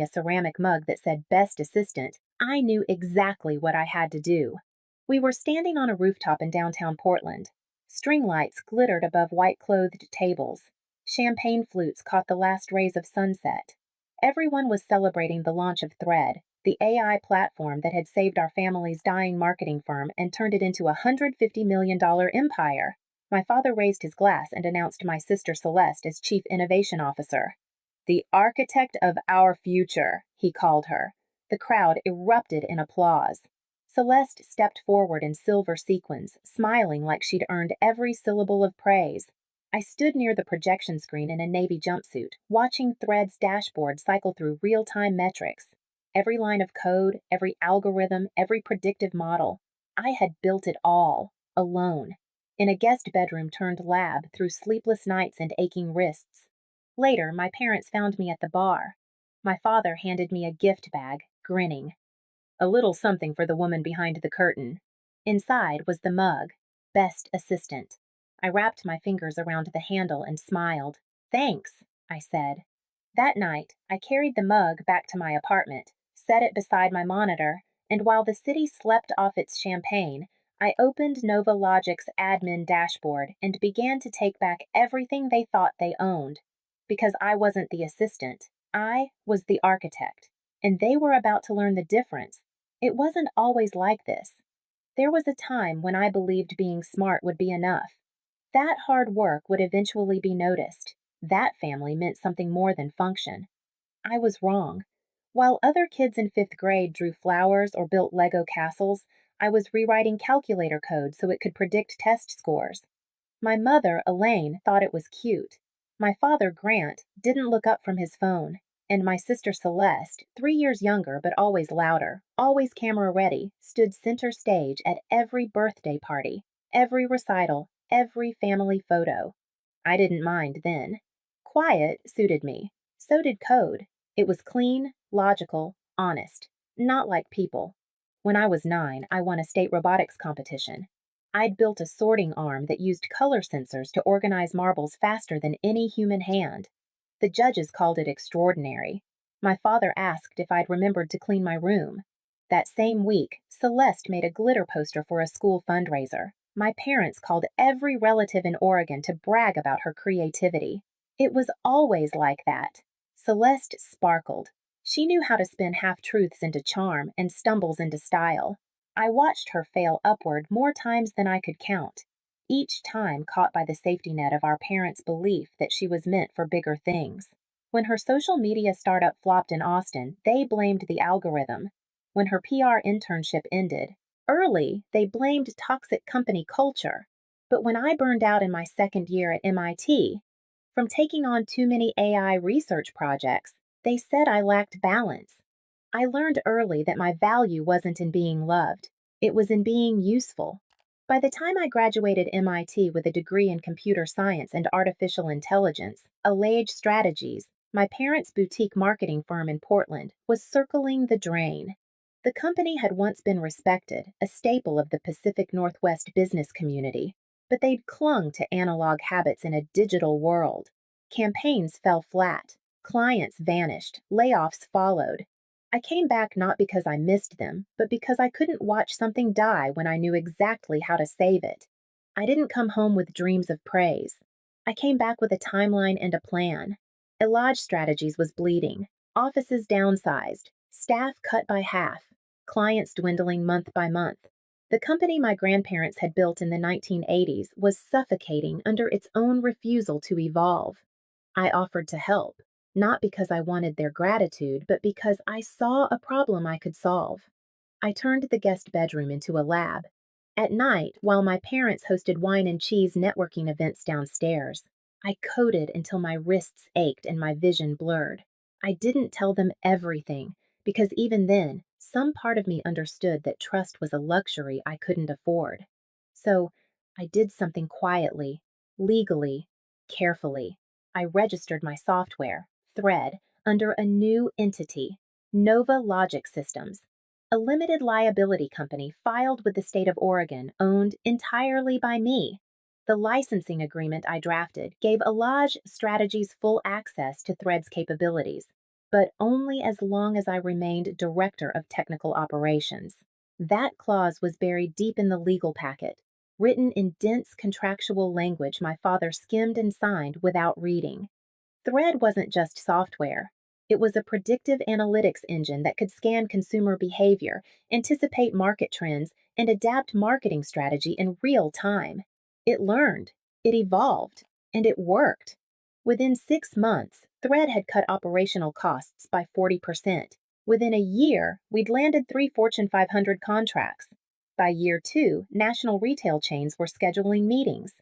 a ceramic mug that said Best Assistant, I knew exactly what I had to do. We were standing on a rooftop in downtown Portland. String lights glittered above white clothed tables. Champagne flutes caught the last rays of sunset. Everyone was celebrating the launch of Thread, the AI platform that had saved our family's dying marketing firm and turned it into a $150 million empire. My father raised his glass and announced my sister Celeste as Chief Innovation Officer. The architect of our future, he called her. The crowd erupted in applause. Celeste stepped forward in silver sequins, smiling like she'd earned every syllable of praise. I stood near the projection screen in a navy jumpsuit, watching Thread's dashboard cycle through real-time metrics. Every line of code, every algorithm, every predictive model. I had built it all, alone, in a guest bedroom turned lab through sleepless nights and aching wrists. Later, my parents found me at the bar. My father handed me a gift bag, grinning. A little something for the woman behind the curtain. Inside was the mug, Best Assistant. I wrapped my fingers around the handle and smiled. Thanks, I said. That night, I carried the mug back to my apartment, set it beside my monitor, and while the city slept off its champagne, I opened Nova Logic's admin dashboard and began to take back everything they thought they owned. Because I wasn't the assistant, I was the architect, and they were about to learn the difference. It wasn't always like this. There was a time when I believed being smart would be enough. That hard work would eventually be noticed. That family meant something more than function. I was wrong. While other kids in fifth grade drew flowers or built Lego castles, I was rewriting calculator code so it could predict test scores. My mother, Elaine, thought it was cute. My father, Grant, didn't look up from his phone. And my sister Celeste, 3 years younger but always louder, always camera ready, stood center stage at every birthday party, every recital, every family photo. I didn't mind then. Quiet suited me. So did code. It was clean, logical, honest. Not like people. When I was 9, I won a state robotics competition. I'd built a sorting arm that used color sensors to organize marbles faster than any human hand. The judges called it extraordinary. My father asked if I'd remembered to clean my room. That same week, Celeste made a glitter poster for a school fundraiser. My parents called every relative in Oregon to brag about her creativity. It was always like that. Celeste sparkled. She knew how to spin half-truths into charm and stumbles into style. I watched her fail upward more times than I could count, each time caught by the safety net of our parents' belief that she was meant for bigger things. When her social media startup flopped in Austin, they blamed the algorithm. When her PR internship ended, early, they blamed toxic company culture. But when I burned out in my second year at MIT, from taking on too many AI research projects, they said I lacked balance. I learned early that my value wasn't in being loved, it was in being useful. By the time I graduated MIT with a degree in computer science and artificial intelligence, Alage Strategies, my parents' boutique marketing firm in Portland, was circling the drain. The company had once been respected, a staple of the Pacific Northwest business community, but they'd clung to analog habits in a digital world. Campaigns fell flat, clients vanished, layoffs followed. I came back not because I missed them, but because I couldn't watch something die when I knew exactly how to save it. I didn't come home with dreams of praise. I came back with a timeline and a plan. Elage Strategies was bleeding, offices downsized, staff cut by half, clients dwindling month by month. The company my grandparents had built in the 1980s was suffocating under its own refusal to evolve. I offered to help. Not because I wanted their gratitude, but because I saw a problem I could solve. I turned the guest bedroom into a lab. At night, while my parents hosted wine and cheese networking events downstairs, I coded until my wrists ached and my vision blurred. I didn't tell them everything, because even then, some part of me understood that trust was a luxury I couldn't afford. So, I did something quietly, legally, carefully. I registered my software, Thread, under a new entity, Nova Logic Systems, a limited liability company filed with the state of Oregon, owned entirely by me. The licensing agreement I drafted gave Alage Strategies full access to Thread's capabilities. but only as long as I remained Director of Technical Operations. That clause was buried deep in the legal packet, written in dense contractual language my father skimmed and signed without reading. Thread wasn't just software. It was a predictive analytics engine that could scan consumer behavior, anticipate market trends, and adapt marketing strategy in real time. It learned, it evolved, and it worked. Within 6 months, Thread had cut operational costs by 40%. Within a year, we'd landed 3 Fortune 500 contracts. By year two, national retail chains were scheduling meetings.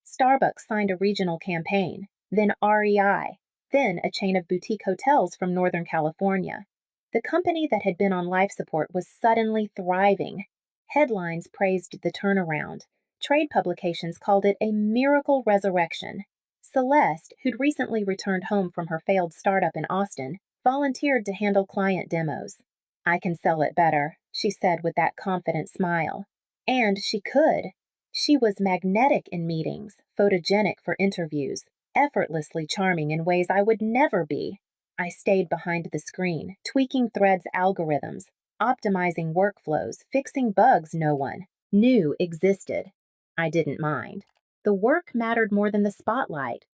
Starbucks signed a regional campaign, then REI, then a chain of boutique hotels from Northern California. The company that had been on life support was suddenly thriving. Headlines praised the turnaround. Trade publications called it a miracle resurrection. Celeste, who'd recently returned home from her failed startup in Austin, volunteered to handle client demos. I can sell it better, she said with that confident smile. And she could. She was magnetic in meetings, photogenic for interviews, effortlessly charming in ways I would never be. I stayed behind the screen, tweaking Thread's algorithms, optimizing workflows, fixing bugs no one knew existed. I didn't mind. The work mattered more than the spotlight,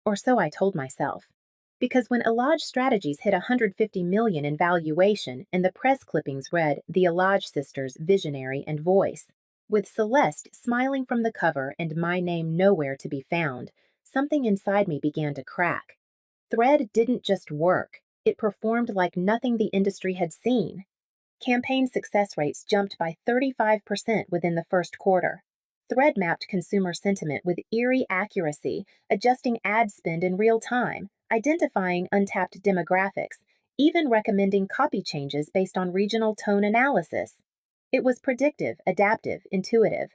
or so I told myself. Because when Elage Strategies hit 150 million in valuation and the press clippings read the Elage sisters visionary and voice, with Celeste smiling from the cover and my name nowhere to be found, something inside me began to crack. Thread didn't just work, it performed like nothing the industry had seen. Campaign success rates jumped by 35% within the first quarter. Thread mapped consumer sentiment with eerie accuracy, adjusting ad spend in real time, identifying untapped demographics, even recommending copy changes based on regional tone analysis. It was predictive, adaptive, intuitive.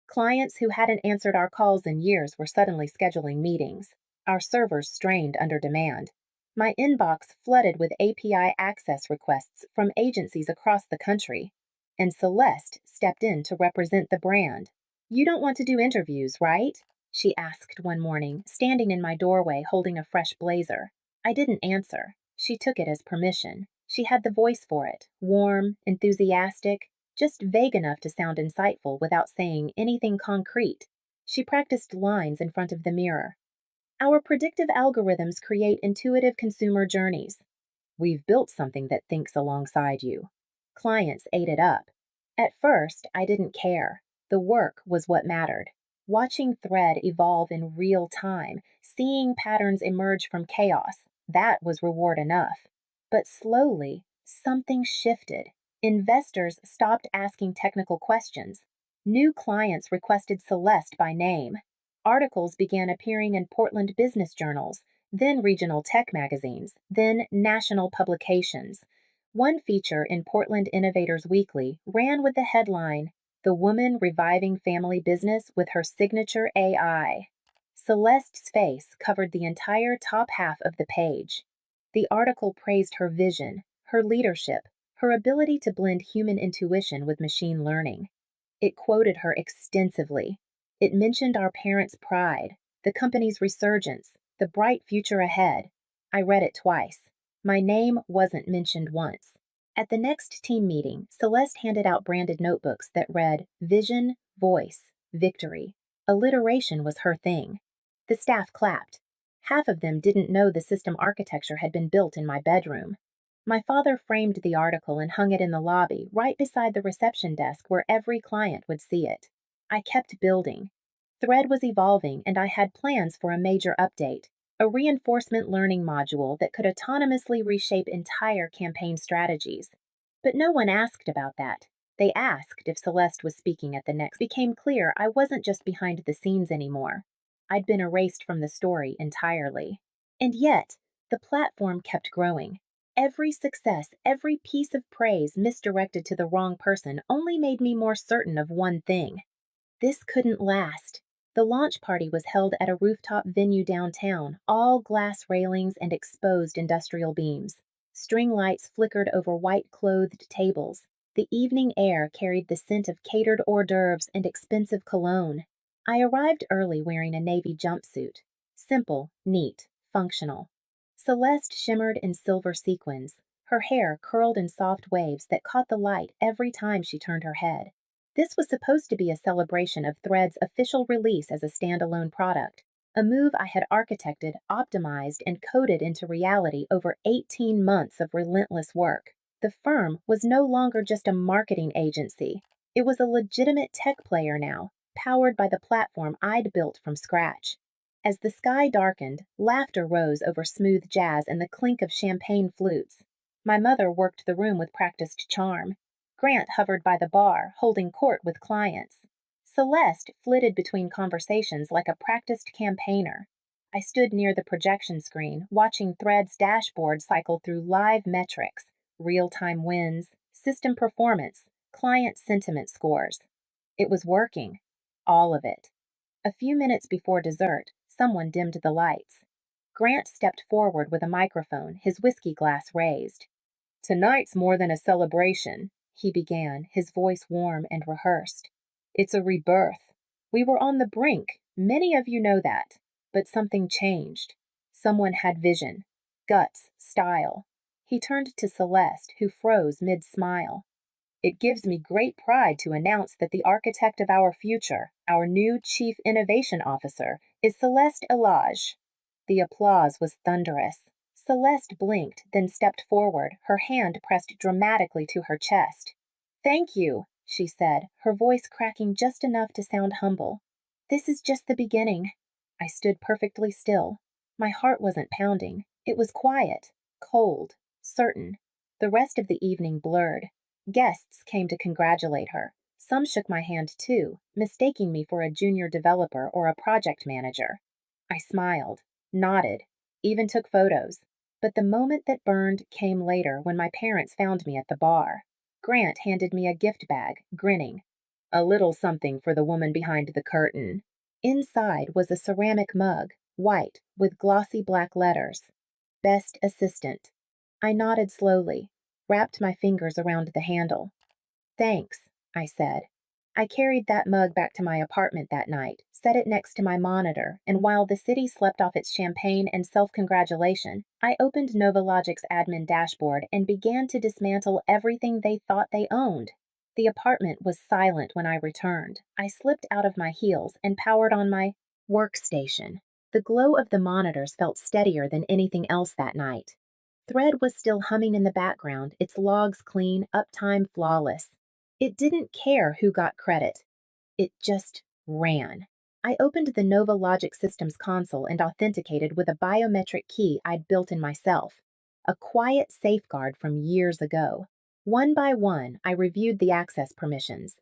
Clients who hadn't answered our calls in years were suddenly scheduling meetings. Our servers strained under demand. My inbox flooded with API access requests from agencies across the country. And Celeste stepped in to represent the brand. "You don't want to do interviews, right?" she asked one morning, standing in my doorway holding a fresh blazer. I didn't answer. She took it as permission. She had the voice for it, warm, enthusiastic, just vague enough to sound insightful without saying anything concrete. She practiced lines in front of the mirror. "Our predictive algorithms create intuitive consumer journeys. We've built something that thinks alongside you." Clients ate it up. At first, I didn't care. The work was what mattered. Watching Thread evolve in real time, seeing patterns emerge from chaos, that was reward enough. But slowly, something shifted. Investors stopped asking technical questions. New clients requested Celeste by name. Articles began appearing in Portland business journals, then regional tech magazines, then national publications. One feature in Portland Innovators Weekly ran with the headline, "The Woman Reviving Family Business with Her Signature AI." Celeste's face covered the entire top half of the page. The article praised her vision, her leadership, her ability to blend human intuition with machine learning. It quoted her extensively. It mentioned our parents' pride, the company's resurgence, the bright future ahead. I read it twice. My name wasn't mentioned once. At the next team meeting, Celeste handed out branded notebooks that read Vision, Voice, Victory. Alliteration was her thing. The staff clapped. Half of them didn't know the system architecture had been built in my bedroom. My father framed the article and hung it in the lobby, right beside the reception desk where every client would see it. I kept building. Thread was evolving, and I had plans for a major update, a reinforcement learning module that could autonomously reshape entire campaign strategies. But no one asked about that. They asked if Celeste was speaking at the next. It became clear I wasn't just behind the scenes anymore. I'd been erased from the story entirely. And yet, the platform kept growing. Every success, every piece of praise misdirected to the wrong person only made me more certain of one thing. This couldn't last. The launch party was held at a rooftop venue downtown, all glass railings and exposed industrial beams. String lights flickered over white-clothed tables. The evening air carried the scent of catered hors d'oeuvres and expensive cologne. I arrived early wearing a navy jumpsuit. Simple, neat, functional. Celeste shimmered in silver sequins, her hair curled in soft waves that caught the light every time she turned her head. This was supposed to be a celebration of Thread's official release as a standalone product, a move I had architected, optimized, and coded into reality over 18 months of relentless work. The firm was no longer just a marketing agency. It was a legitimate tech player now, powered by the platform I'd built from scratch. As the sky darkened, laughter rose over smooth jazz and the clink of champagne flutes. My mother worked the room with practiced charm. Grant hovered by the bar, holding court with clients. Celeste flitted between conversations like a practiced campaigner. I stood near the projection screen, watching Thread's dashboard cycle through live metrics, real-time wins, system performance, client sentiment scores. It was working. All of it. A few minutes before dessert, someone dimmed the lights. Grant stepped forward with a microphone, his whiskey glass raised. "Tonight's more than a celebration," he began, his voice warm and rehearsed. "It's a rebirth. We were on the brink, many of you know that, but something changed. Someone had vision, guts, style." He turned to Celeste, who froze mid-smile. "It gives me great pride to announce that the architect of our future, our new Chief Innovation Officer, is Celeste Elage." The applause was thunderous. Celeste blinked, then stepped forward, her hand pressed dramatically to her chest. "Thank you," she said, her voice cracking just enough to sound humble. "This is just the beginning." I stood perfectly still. My heart wasn't pounding. It was quiet, cold, certain. The rest of the evening blurred. Guests came to congratulate her. Some shook my hand too, mistaking me for a junior developer or a project manager. I smiled, nodded, even took photos. But the moment that burned came later when my parents found me at the bar. Grant handed me a gift bag, grinning. "A little something for the woman behind the curtain." Inside was a ceramic mug, white, with glossy black letters. "Best Assistant." I nodded slowly, wrapped my fingers around the handle. "Thanks," I said. I carried that mug back to my apartment that night, set it next to my monitor, and while the city slept off its champagne and self-congratulation, I opened NovaLogic's admin dashboard and began to dismantle everything they thought they owned. The apartment was silent when I returned. I slipped out of my heels and powered on my workstation. The glow of the monitors felt steadier than anything else that night. Thread was still humming in the background, its logs clean, uptime flawless. It didn't care who got credit. It just ran. I opened the NovaLogic Systems console and authenticated with a biometric key I'd built in myself, a quiet safeguard from years ago. One by one, I reviewed the access permissions.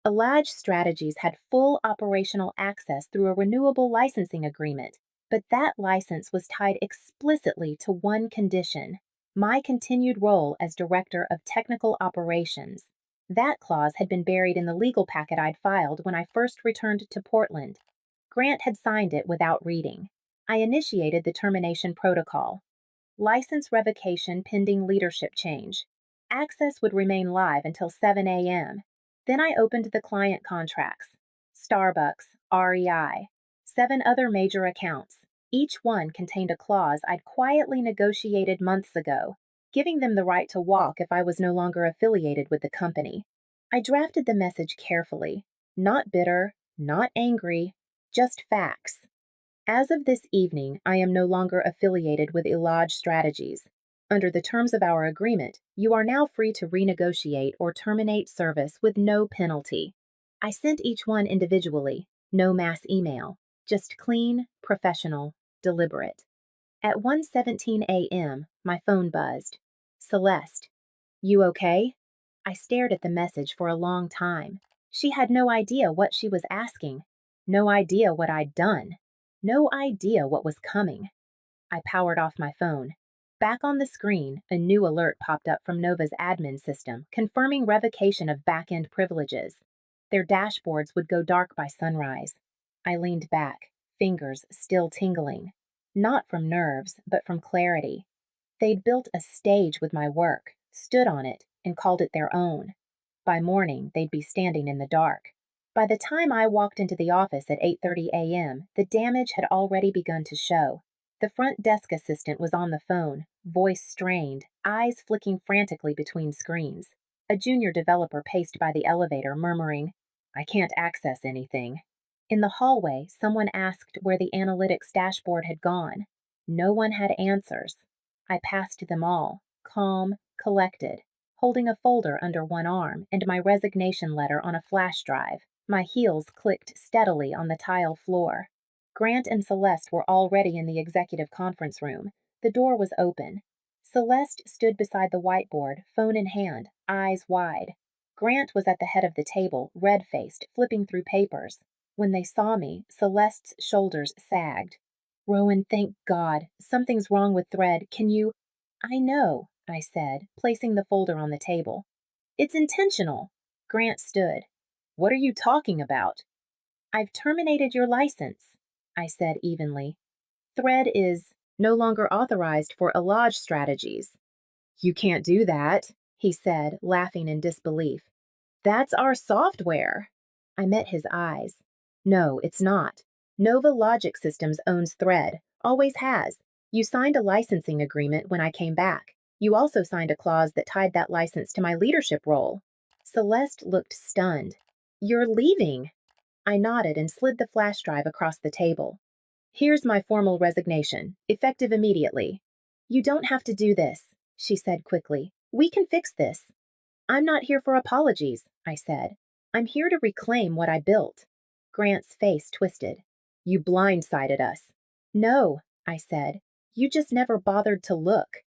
Elage Strategies had full operational access through a renewable licensing agreement, but that license was tied explicitly to one condition: my continued role as Director of Technical Operations. That clause had been buried in the legal packet I'd filed when I first returned to Portland. Grant had signed it without reading. I initiated the termination protocol. License revocation pending leadership change. Access would remain live until 7 a.m. Then I opened the client contracts. Starbucks, REI, 7 other major accounts. Each one contained a clause I'd quietly negotiated months ago, giving them the right to walk if I was no longer affiliated with the company. I drafted the message carefully. Not bitter, not angry, just facts. As of this evening, I am no longer affiliated with Elage Strategies. Under the terms of our agreement, you are now free to renegotiate or terminate service with no penalty. I sent each one individually, no mass email, just clean, professional, deliberate. At 1:17 a.m., my phone buzzed. "Celeste, you okay?" I stared at the message for a long time. She had no idea what she was asking, no idea what I'd done, no idea what was coming. I powered off my phone. Back on the screen, a new alert popped up from Nova's admin system, confirming revocation of back-end privileges. Their dashboards would go dark by sunrise. I leaned back, fingers still tingling. Not from nerves, but from clarity. They'd built a stage with my work, stood on it, and called it their own. By morning, they'd be standing in the dark. By the time I walked into the office at 8:30 a.m., the damage had already begun to show. The front desk assistant was on the phone, voice strained, eyes flicking frantically between screens. A junior developer paced by the elevator, murmuring, "I can't access anything." In the hallway, someone asked where the analytics dashboard had gone. No one had answers. I passed them all, calm, collected, holding a folder under one arm and my resignation letter on a flash drive. My heels clicked steadily on the tile floor. Grant and Celeste were already in the executive conference room. The door was open. Celeste stood beside the whiteboard, phone in hand, eyes wide. Grant was at the head of the table, red-faced, flipping through papers. When they saw me, Celeste's shoulders sagged. "Rowan, thank God. Something's wrong with Thread. Can you—" "I know," I said, placing the folder on the table. "It's intentional." Grant stood. "What are you talking about?" "I've terminated your license," I said evenly. "Thread is no longer authorized for Alage strategies." "You can't do that," he said, laughing in disbelief. "That's our software." I met his eyes. "No, it's not. Nova Logic Systems owns Thread, always has. You signed a licensing agreement when I came back. You also signed a clause that tied that license to my leadership role." Celeste looked stunned. "You're leaving." I nodded and slid the flash drive across the table. "Here's my formal resignation, effective immediately." "You don't have to do this," she said quickly. "We can fix this." "I'm not here for apologies," I said. "I'm here to reclaim what I built." Grant's face twisted. "You blindsided us." "No," I said. "You just never bothered to look."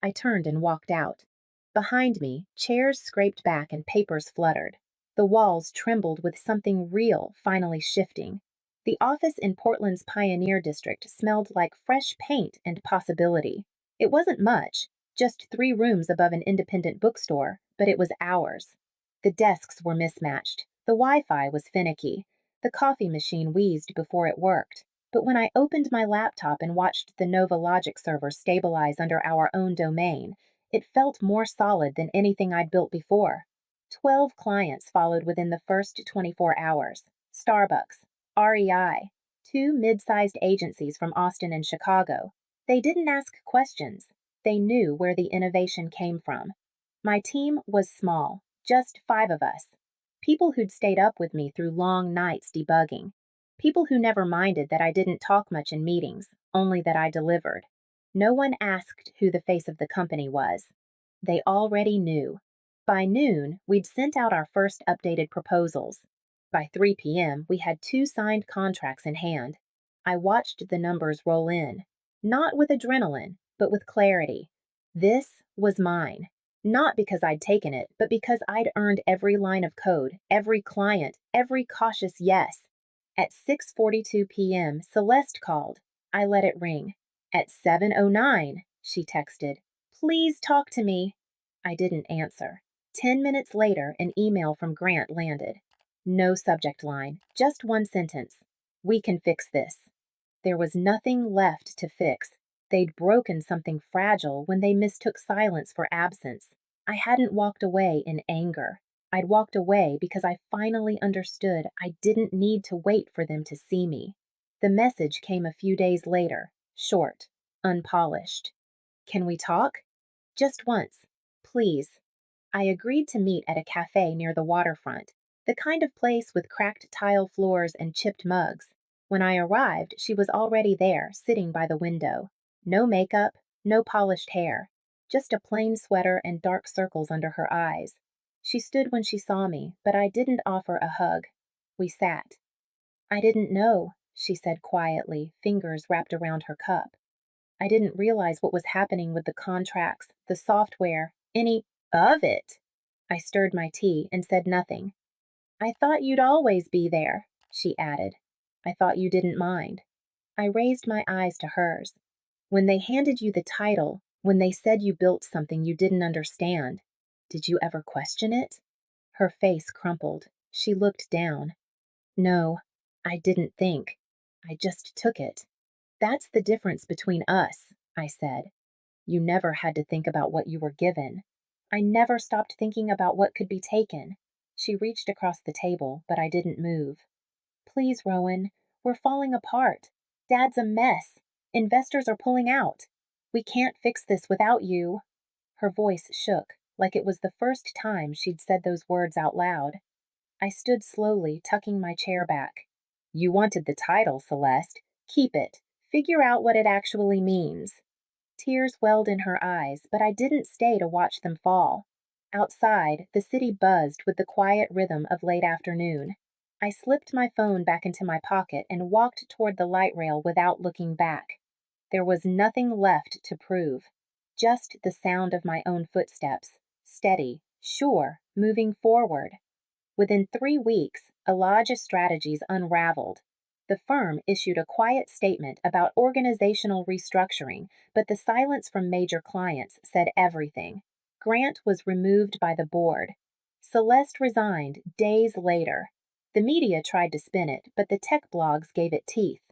I turned and walked out. Behind me, chairs scraped back and papers fluttered. The walls trembled with something real finally shifting. The office in Portland's Pioneer District smelled like fresh paint and possibility. It wasn't much, just 3 rooms above an independent bookstore, but it was ours. The desks were mismatched. The Wi-Fi was finicky. The coffee machine wheezed before it worked. But when I opened my laptop and watched the Nova Logic server stabilize under our own domain, it felt more solid than anything I'd built before. 12 clients followed within the first 24 hours. Starbucks, REI, 2 mid-sized agencies from Austin and Chicago. They didn't ask questions. They knew where the innovation came from. My team was small, just 5 of us. People who'd stayed up with me through long nights debugging. People who never minded that I didn't talk much in meetings, only that I delivered. No one asked who the face of the company was. They already knew. By noon, we'd sent out our first updated proposals. By 3 p.m., we had 2 signed contracts in hand. I watched the numbers roll in, not with adrenaline, but with clarity. This was mine. Not because I'd taken it, but because I'd earned every line of code, every client, every cautious yes. At 6:42 p.m., Celeste called. I let it ring. At 7:09, she texted, "Please talk to me." I didn't answer. 10 minutes later, an email from Grant landed. No subject line, just one sentence. "We can fix this." There was nothing left to fix. They'd broken something fragile when they mistook silence for absence. I hadn't walked away in anger. I'd walked away because I finally understood I didn't need to wait for them to see me. The message came a few days later, short, unpolished. "Can we talk?" "Just once. Please." I agreed to meet at a cafe near the waterfront, the kind of place with cracked tile floors and chipped mugs. When I arrived, she was already there, sitting by the window. No makeup, no polished hair, just a plain sweater and dark circles under her eyes. She stood when she saw me, but I didn't offer a hug. We sat. "I didn't know," she said quietly, fingers wrapped around her cup. "I didn't realize what was happening with the contracts, the software, any of it." I stirred my tea and said nothing. "I thought you'd always be there," she added. "I thought you didn't mind." I raised my eyes to hers. "When they handed you the title, when they said you built something you didn't understand, did you ever question it?" Her face crumpled. She looked down. "No, I didn't think. I just took it." "That's the difference between us," I said. "You never had to think about what you were given. I never stopped thinking about what could be taken." She reached across the table, but I didn't move. "Please, Rowan, we're falling apart. Dad's a mess. Investors are pulling out. We can't fix this without you. Her voice shook, like it was the first time she'd said those words out loud. I stood slowly, tucking my chair back. You wanted the title, Celeste. Keep it. Figure out what it actually means. Tears welled in her eyes, but I didn't stay to watch them fall. Outside, the city buzzed with the quiet rhythm of late afternoon. I slipped my phone back into my pocket and walked toward the light rail without looking back. There was nothing left to prove. Just the sound of my own footsteps, steady, sure, moving forward. Within 3 weeks, Elijah Strategies unraveled. The firm issued a quiet statement about organizational restructuring, but the silence from major clients said everything. Grant was removed by the board. Celeste resigned days later. The media tried to spin it, but the tech blogs gave it teeth.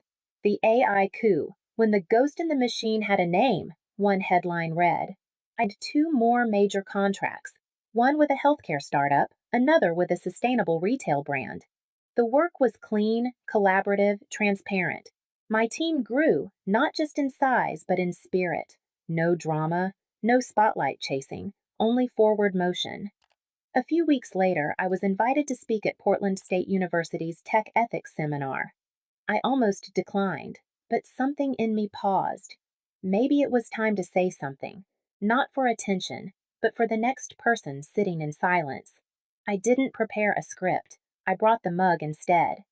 The AI coup, when the ghost in the machine had a name, one headline read. I had 2 more major contracts, one with a healthcare startup, another with a sustainable retail brand. The work was clean, collaborative, transparent. My team grew, not just in size, but in spirit. No drama, no spotlight chasing, only forward motion. A few weeks later, I was invited to speak at Portland State University's Tech Ethics Seminar. I almost declined, but something in me paused. Maybe it was time to say something, not for attention, but for the next person sitting in silence. I didn't prepare a script. I brought the mug instead.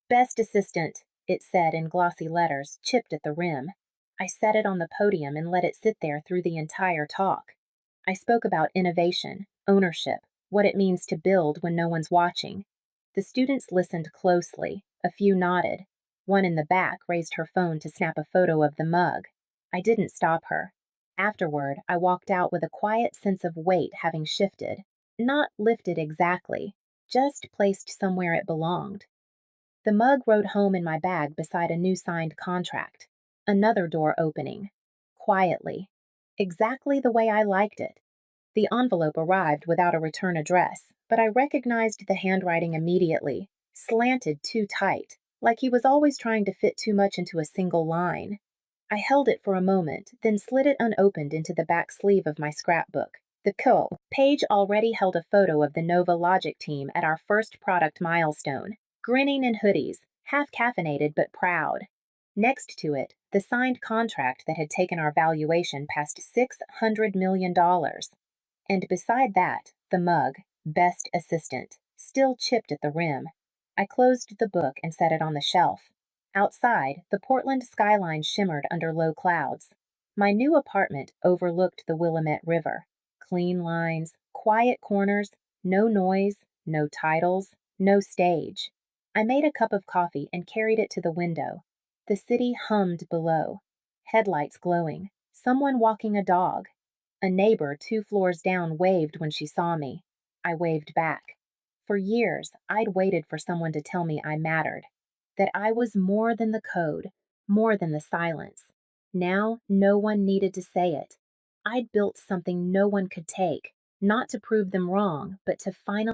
Best assistant, it said in glossy letters, chipped at the rim. I set it on the podium and let it sit there through the entire talk. I spoke about innovation, ownership, what it means to build when no one's watching. The students listened closely. A few nodded. One in the back raised her phone to snap a photo of the mug. I didn't stop her. Afterward, I walked out with a quiet sense of weight having shifted. Not lifted exactly, just placed somewhere it belonged. The mug rode home in my bag beside a new signed contract. Another door opening. Quietly. Exactly the way I liked it. The envelope arrived without a return address, but I recognized the handwriting immediately. Slanted too tight, like he was always trying to fit too much into a single line. I held it for a moment, then slid it unopened into the back sleeve of my scrapbook. The page already held a photo of the Nova Logic team at our first product milestone, grinning in hoodies, half caffeinated but proud. Next to it, the signed contract that had taken our valuation past $600 million. And beside that, the mug, best assistant, still chipped at the rim. I closed the book and set it on the shelf. Outside, the Portland skyline shimmered under low clouds. My new apartment overlooked the Willamette River. Clean lines, quiet corners, no noise, no titles, no stage. I made a cup of coffee and carried it to the window. The city hummed below. Headlights glowing. Someone walking a dog. A neighbor 2 floors down waved when she saw me. I waved back. For years, I'd waited for someone to tell me I mattered, that I was more than the code, more than the silence. Now, no one needed to say it. I'd built something no one could take, not to prove them wrong, but to finally